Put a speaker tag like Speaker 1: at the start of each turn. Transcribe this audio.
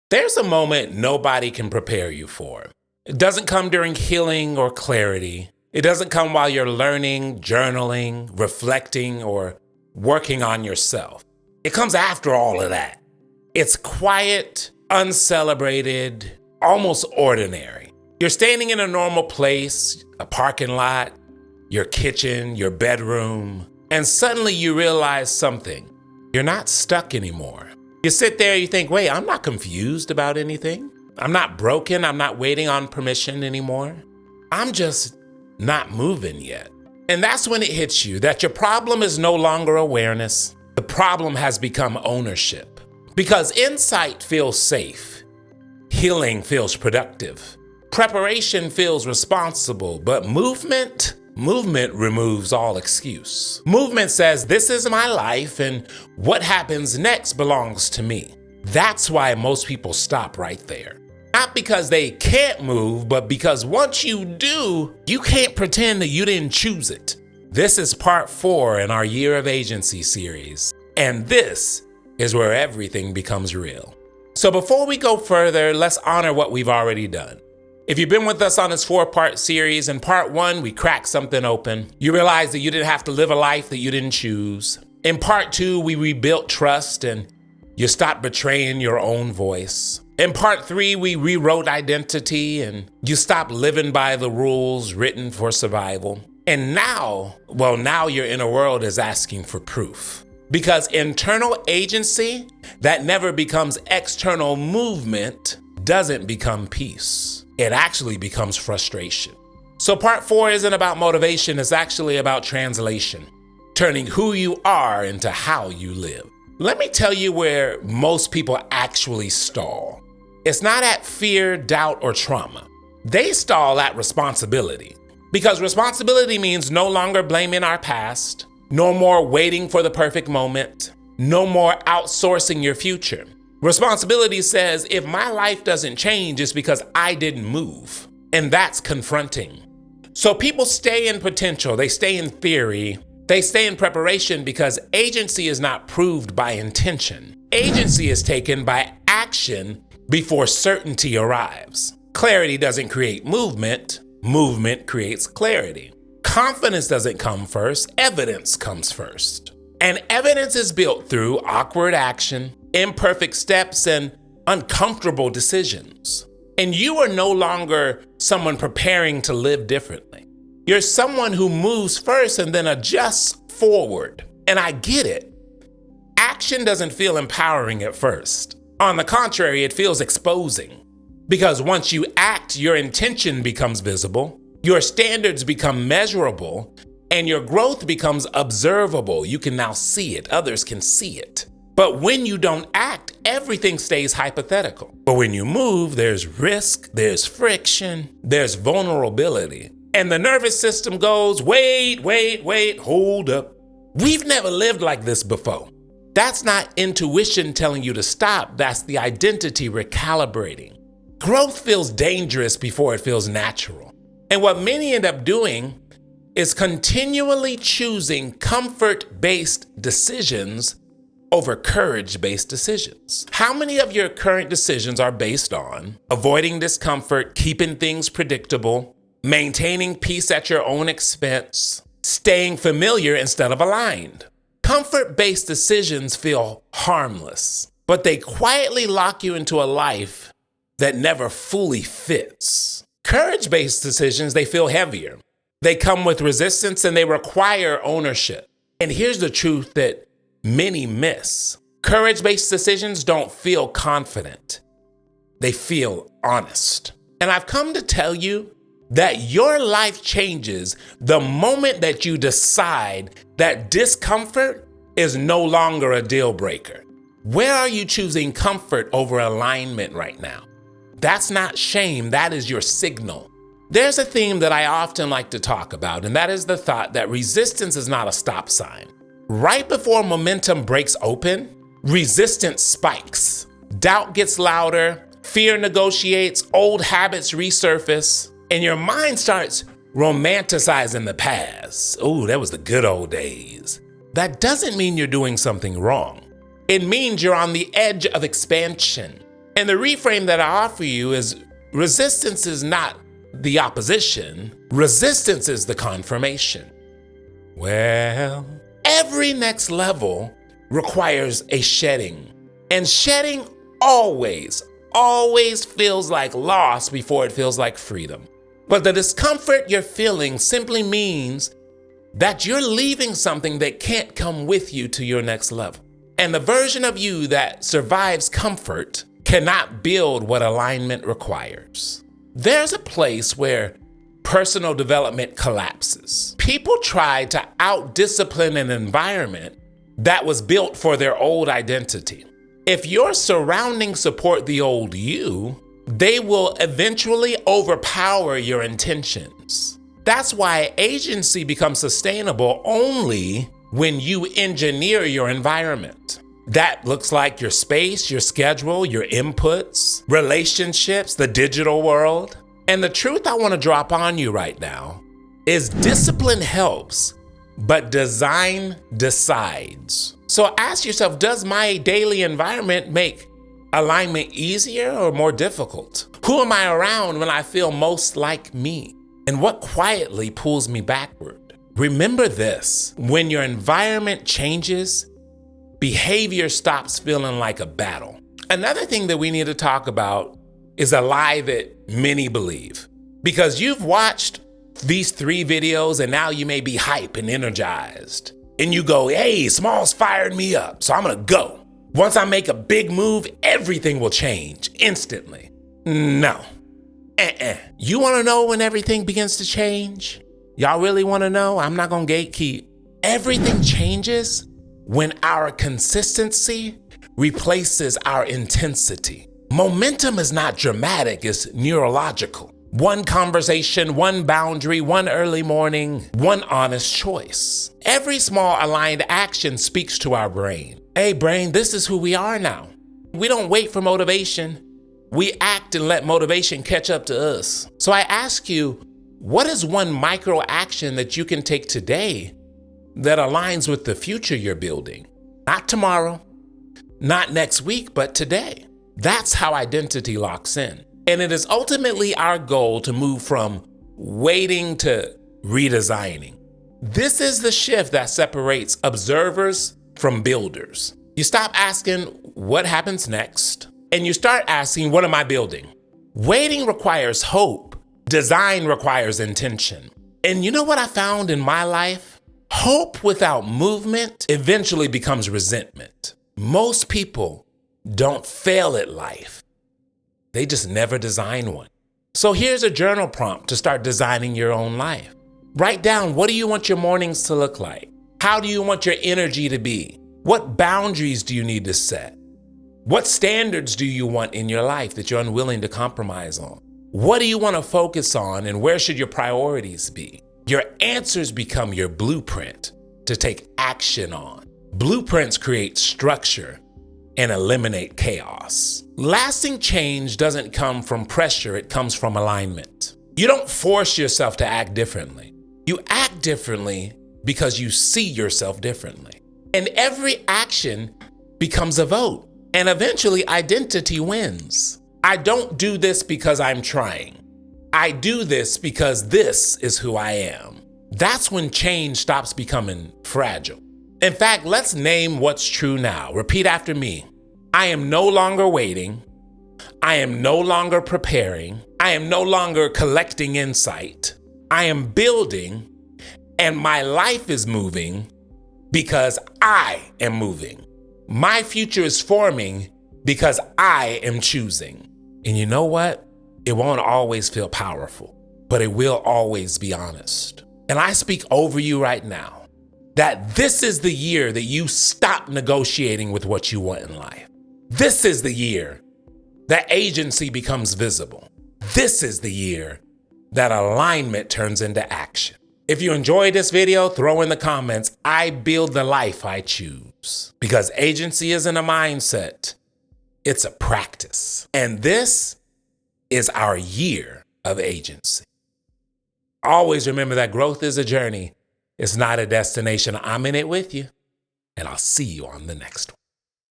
Speaker 1: There's a moment nobody can prepare you for. It doesn't come during healing or clarity. It doesn't come while you're learning, journaling, reflecting, or working on yourself. It comes after all of that. It's quiet, uncelebrated, almost ordinary. You're standing in a normal place, a parking lot, your kitchen, your bedroom, and suddenly you realize something. You're not stuck anymore. You sit there, you think, wait, I'm not confused about anything. I'm not broken. I'm not waiting on permission anymore. I'm just not moving yet. And that's when it hits you that your problem is no longer awareness. The problem has become ownership. Because insight feels safe. Healing feels productive. Preparation feels responsible, but movement removes all excuse. Movement says, this is my life and what happens next belongs to me. That's why most people stop right there. Not because they can't move, but because once you do, you can't pretend that you didn't choose it. This is part 4 in our Year of Agency series, and this is where everything becomes real. So before we go further, let's honor what we've already done. If you've been with us on this 4-part series, in part 1, we cracked something open. You realized that you didn't have to live a life that you didn't choose. In part 2, we rebuilt trust and you stopped betraying your own voice. In part 3, we rewrote identity and you stopped living by the rules written for survival. And now your inner world is asking for proof. Because internal agency that never becomes external movement doesn't become peace. It actually becomes frustration. So part 4 isn't about motivation, it's actually about translation, turning who you are into how you live. Let me tell you where most people actually stall. It's not at fear, doubt, or trauma. They stall at responsibility. Because responsibility means no longer blaming our past, no more waiting for the perfect moment, no more outsourcing your future. Responsibility says, if my life doesn't change, it's because I didn't move. And that's confronting. So people stay in potential, they stay in theory, they stay in preparation because agency is not proved by intention. Agency is taken by action before certainty arrives. Clarity doesn't create movement, movement creates clarity. Confidence doesn't come first, evidence comes first. And evidence is built through awkward action, imperfect steps, and uncomfortable decisions. And you are no longer someone preparing to live differently. You're someone who moves first and then adjusts forward. And I get it. Action doesn't feel empowering at first. On the contrary, it feels exposing. Because once you act, your intention becomes visible, your standards become measurable, and your growth becomes observable. You can now see it. Others can see it. But when you don't act, everything stays hypothetical. But when you move, there's risk, there's friction, there's vulnerability. And the nervous system goes, wait, hold up. We've never lived like this before. That's not intuition telling you to stop. That's the identity recalibrating. Growth feels dangerous before it feels natural. And what many end up doing is continually choosing comfort-based decisions over courage-based decisions. How many of your current decisions are based on avoiding discomfort, keeping things predictable, maintaining peace at your own expense, staying familiar instead of aligned? Comfort-based decisions feel harmless, but they quietly lock you into a life that never fully fits. Courage-based decisions, they feel heavier. They come with resistance and they require ownership. And here's the truth that many miss. Courage-based decisions don't feel confident. They feel honest. And I've come to tell you that your life changes the moment that you decide that discomfort is no longer a deal breaker. Where are you choosing comfort over alignment right now? That's not shame, that is your signal. There's a theme that I often like to talk about, and that is the thought that resistance is not a stop sign. Right before momentum breaks open, resistance spikes. Doubt gets louder, fear negotiates, old habits resurface, and your mind starts romanticizing the past. Oh, that was the good old days. That doesn't mean you're doing something wrong. It means you're on the edge of expansion. And the reframe that I offer you is resistance is not the opposition. Resistance is the confirmation. Well, every next level requires a shedding. And shedding always feels like loss before it feels like freedom. But the discomfort you're feeling simply means that you're leaving something that can't come with you to your next level. And the version of you that survives comfort cannot build what alignment requires. There's a place where personal development collapses. People try to out-discipline an environment that was built for their old identity. If your surroundings support the old you, they will eventually overpower your intentions. That's why agency becomes sustainable only when you engineer your environment. That looks like your space, your schedule, your inputs, relationships, the digital world. And the truth I want to drop on you right now is discipline helps, but design decides. So ask yourself, does my daily environment make alignment easier or more difficult? Who am I around when I feel most like me? And what quietly pulls me backward? Remember this, when your environment changes, behavior stops feeling like a battle. Another thing that we need to talk about is a lie that many believe. Because you've watched these 3 videos and now you may be hype and energized. And you go, hey, Smalls fired me up, so I'm gonna go. Once I make a big move, everything will change instantly. No. You wanna know when everything begins to change? Y'all really wanna know? I'm not gonna gatekeep. Everything changes when our consistency replaces our intensity. Momentum is not dramatic, it's neurological. One conversation, one boundary, one early morning, one honest choice. Every small aligned action speaks to our brain. Hey brain, this is who we are now. We don't wait for motivation. We act and let motivation catch up to us. So I ask you, what is one micro action that you can take today that aligns with the future you're building? Not tomorrow, not next week, but today. That's how identity locks in. And it is ultimately our goal to move from waiting to redesigning. This is the shift that separates observers from builders. You stop asking, what happens next? And you start asking, what am I building? Waiting requires hope. Design requires intention. And you know what I found in my life? Hope without movement eventually becomes resentment. Most people don't fail at life. They just never design one. So here's a journal prompt to start designing your own life. Write down, what do you want your mornings to look like? How do you want your energy to be? What boundaries do you need to set? What standards do you want in your life that you're unwilling to compromise on? What do you want to focus on and where should your priorities be? Your answers become your blueprint to take action on. Blueprints create structure and eliminate chaos. Lasting change doesn't come from pressure, it comes from alignment. You don't force yourself to act differently. You act differently because you see yourself differently. And every action becomes a vote. And eventually identity wins. I don't do this because I'm trying. I do this because this is who I am. That's when change stops becoming fragile. In fact, let's name what's true now. Repeat after me. I am no longer waiting. I am no longer preparing. I am no longer collecting insight. I am building, and my life is moving because I am moving. My future is forming because I am choosing. And you know what? It won't always feel powerful, but it will always be honest. And I speak over you right now that this is the year that you stop negotiating with what you want in life. This is the year that agency becomes visible. This is the year that alignment turns into action. If you enjoyed this video, throw in the comments, I build the life I choose. Because agency isn't a mindset, it's a practice. And this is our year of agency. Always remember that growth is a journey. It's not a destination. I'm in it with you, and I'll see you on the next one.